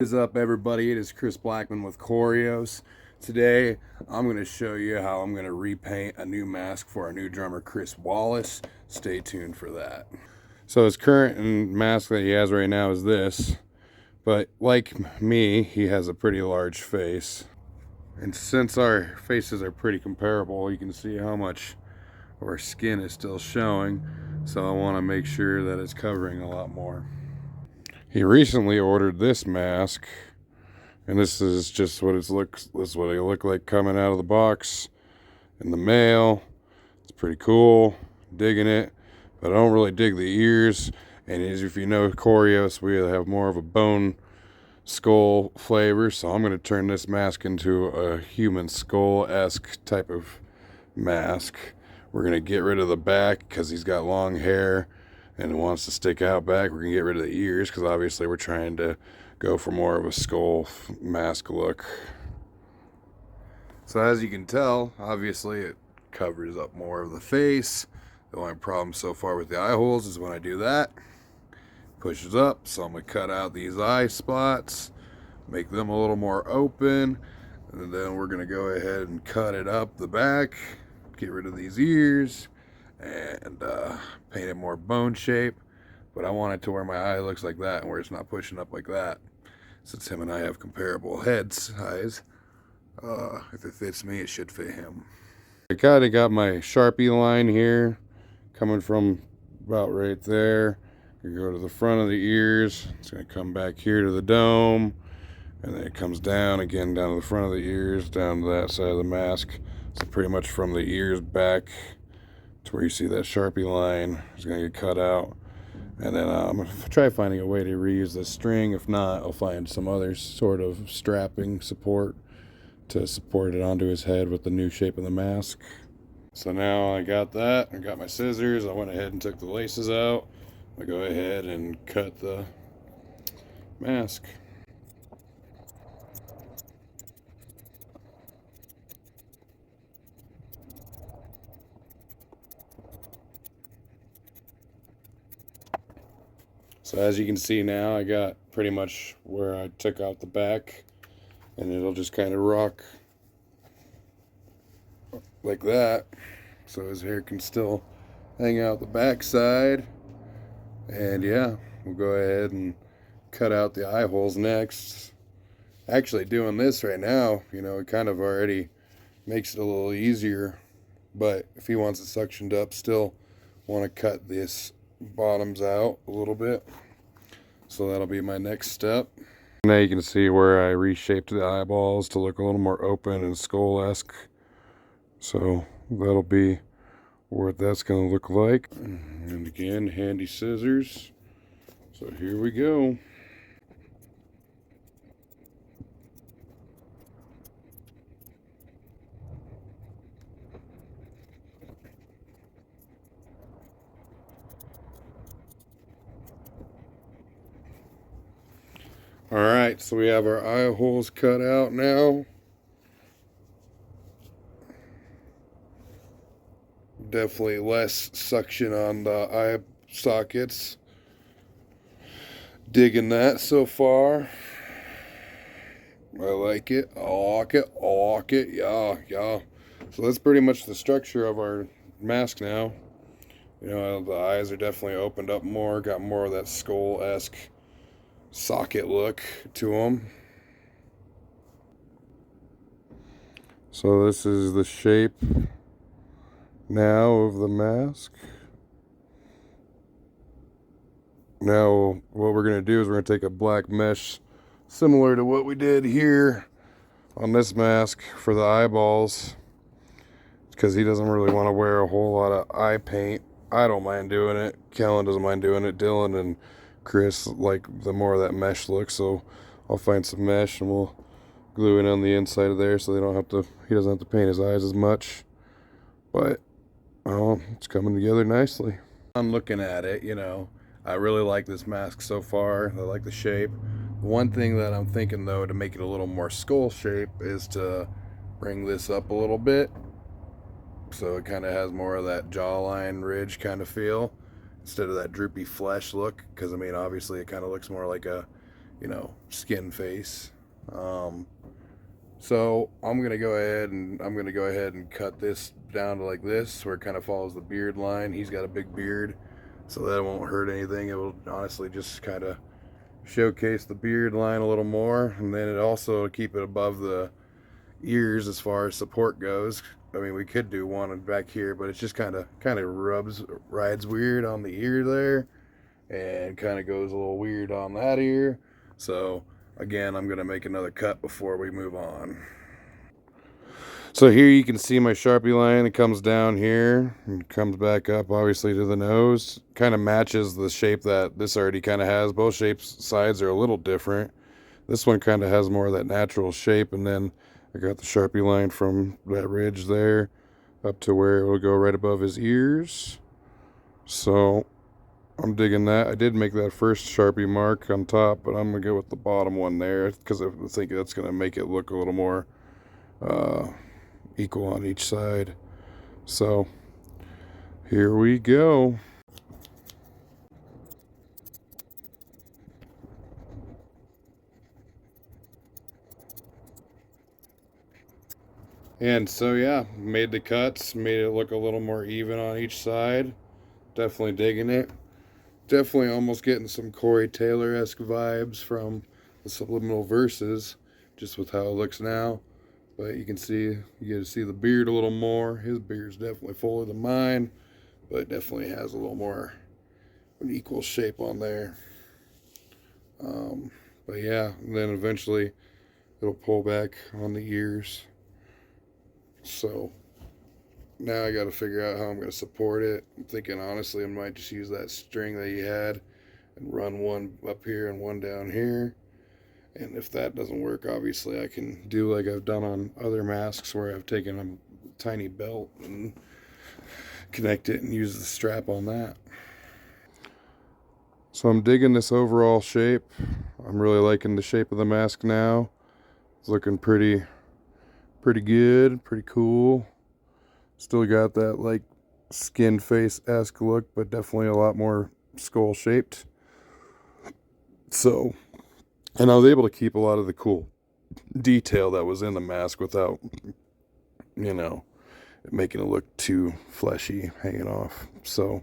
What is up, everybody? It is Chris Blackman with Koryos. Today I'm going to show you how I'm going to repaint a new mask for our new drummer Chris Wallace. Stay tuned for that. So his current mask that he has right now is this, but like me, he has a pretty large face. And since our faces are pretty comparable, you can see how much of our skin is still showing. So I want to make sure that it's covering a lot more. He recently ordered this mask, and this is just what it looks. This is what it looked like coming out of the box in the mail. It's pretty cool. Digging it, but I don't really dig the ears. And as if you know Koryos, we have more of a bone skull flavor, so I'm going to turn this mask into a human skull-esque type of mask. We're going to get rid of the back because he's got long hair and it wants to stick out back. We're going to get rid of the ears because obviously we're trying to go for more of a skull mask look. So as you can tell, obviously it covers up more of the face. The only problem so far with the eye holes is when I do that, pushes up. So I'm going to cut out these eye spots, make them a little more open, and then we're going to go ahead and cut it up the back, get rid of these ears, and paint it more bone shape. But I want it to where my eye looks like that and where it's not pushing up like that, since him and I have comparable head size. If it fits me, it should fit him. I kind of got my Sharpie line here coming from about right there. You go to the front of the ears, it's going to come back here to the dome, and then it comes down again down to the front of the ears, down to that side of the mask. So pretty much from the ears back to where you see that Sharpie line is going to get cut out. And then I'm going to try finding a way to reuse this string. If not, I'll find some other sort of strapping support to support it onto his head with the new shape of the mask. So now I got that. I got my scissors. I went ahead and took the laces out. I go ahead and cut the mask. So as you can see now, I got pretty much where I took out the back, and it'll just kind of rock like that. So his hair can still hang out the back side. And yeah, we'll go ahead and cut out the eye holes next. Actually doing this right now, it kind of already makes it a little easier. But if he wants it suctioned up, still want to cut this bottoms out a little bit. So that'll be my next step. Now you can see where I reshaped the eyeballs to look a little more open and skull-esque. So that'll be what that's going to look like. And again, handy scissors. So here we go. Alright, so we have our eye holes cut out now. Definitely less suction on the eye sockets. Digging that so far. I like it. I like it. I like it. Yeah, yeah. So that's pretty much the structure of our mask now. The eyes are definitely opened up more, got more of that skull-esque socket look to them. So this is the shape now of the mask. Now what we're going to do is we're going to take a black mesh similar to what we did here on this mask for the eyeballs, because he doesn't really want to wear a whole lot of eye paint. I don't mind doing it. Kellen doesn't mind doing it. Dylan and Chris like the more of that mesh look, so I'll find some mesh and we'll glue it on the inside of there so he doesn't have to paint his eyes as much. But it's coming together nicely. I'm looking at it, I really like this mask so far. I like the shape. One thing that I'm thinking though, to make it a little more skull shape, is to bring this up a little bit so it kind of has more of that jawline ridge kind of feel instead of that droopy flesh look, because obviously it kind of looks more like a skin face. So I'm gonna go ahead and cut this down to like this, where it kind of follows the beard line. He's got a big beard, so that won't hurt anything. It will honestly just kind of showcase the beard line a little more, and then it also keep it above the ears as far as support goes. I mean, we could do one back here, but it's just kind of rides weird on the ear there, and kind of goes a little weird on that ear. So again, I'm gonna make another cut before we move on. So here you can see my Sharpie line. It comes down here and comes back up obviously to the nose. Kind of matches the shape that this already kind of has. Both shapes sides are a little different. This one kind of has more of that natural shape, and then I got the Sharpie line from that ridge there up to where it will go right above his ears. So I'm digging that. I did make that first Sharpie mark on top, but I'm gonna go with the bottom one there because I think that's gonna make it look a little more equal on each side. So here we go. And so yeah, made the cuts, made it look a little more even on each side. Definitely digging it. Definitely almost getting some Corey Taylor-esque vibes from the subliminal verses, just with how it looks now. But you get to see the beard a little more. His beard's definitely fuller than mine, but it definitely has a little more an equal shape on there. But yeah, and then eventually it'll pull back on the ears. So now I got to figure out how I'm going to support it. I'm thinking honestly I might just use that string that you had and run one up here and one down here. And if that doesn't work, obviously I can do like I've done on other masks where I've taken a tiny belt and connect it and use the strap on that. So I'm digging this overall shape. I'm really liking the shape of the mask now. It's looking pretty good, pretty cool. Still got that like skin face-esque look, but definitely a lot more skull shaped. So, and I was able to keep a lot of the cool detail that was in the mask without, making it look too fleshy hanging off. So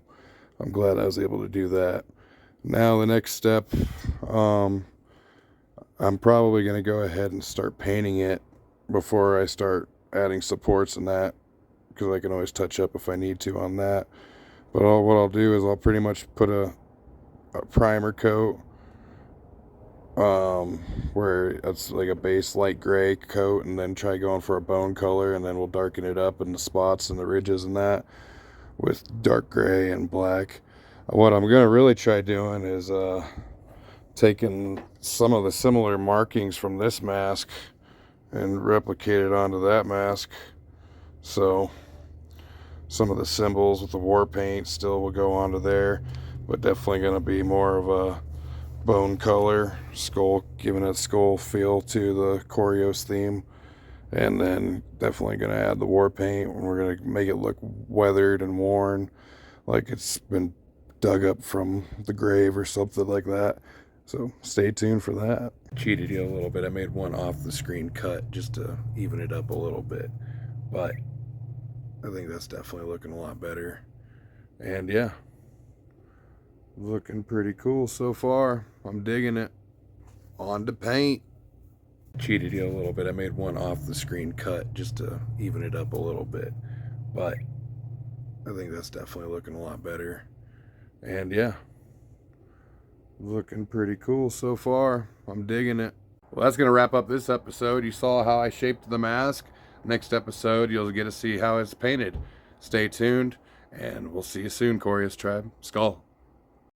I'm glad I was able to do that. Now the next step, I'm probably going to go ahead and start painting it before I start adding supports and that, because I can always touch up if I need to on that. But what I'll do is I'll pretty much put a primer coat, where it's like a base light gray coat, and then try going for a bone color, and then we'll darken it up in the spots and the ridges and that with dark gray and black. What I'm going to really try doing is taking some of the similar markings from this mask and replicate it onto that mask. So some of the symbols with the war paint still will go onto there, but definitely going to be more of a bone color, skull, giving a skull feel to the Koryos theme. And then definitely going to add the war paint, and we're going to make it look weathered and worn, like it's been dug up from the grave or something like that. So stay tuned for that. Cheated you a little bit. I made one off the screen cut just to even it up a little bit, but I think that's definitely looking a lot better. And yeah, looking pretty cool so far. I'm digging it. On to paint. Cheated you a little bit. I made one off the screen cut just to even it up a little bit, but I think that's definitely looking a lot better. And yeah, looking pretty cool so far. I'm digging it. Well, that's going to wrap up this episode. You saw how I shaped the mask. Next episode, you'll get to see how it's painted. Stay tuned, and we'll see you soon, Koryos Tribe. Skull.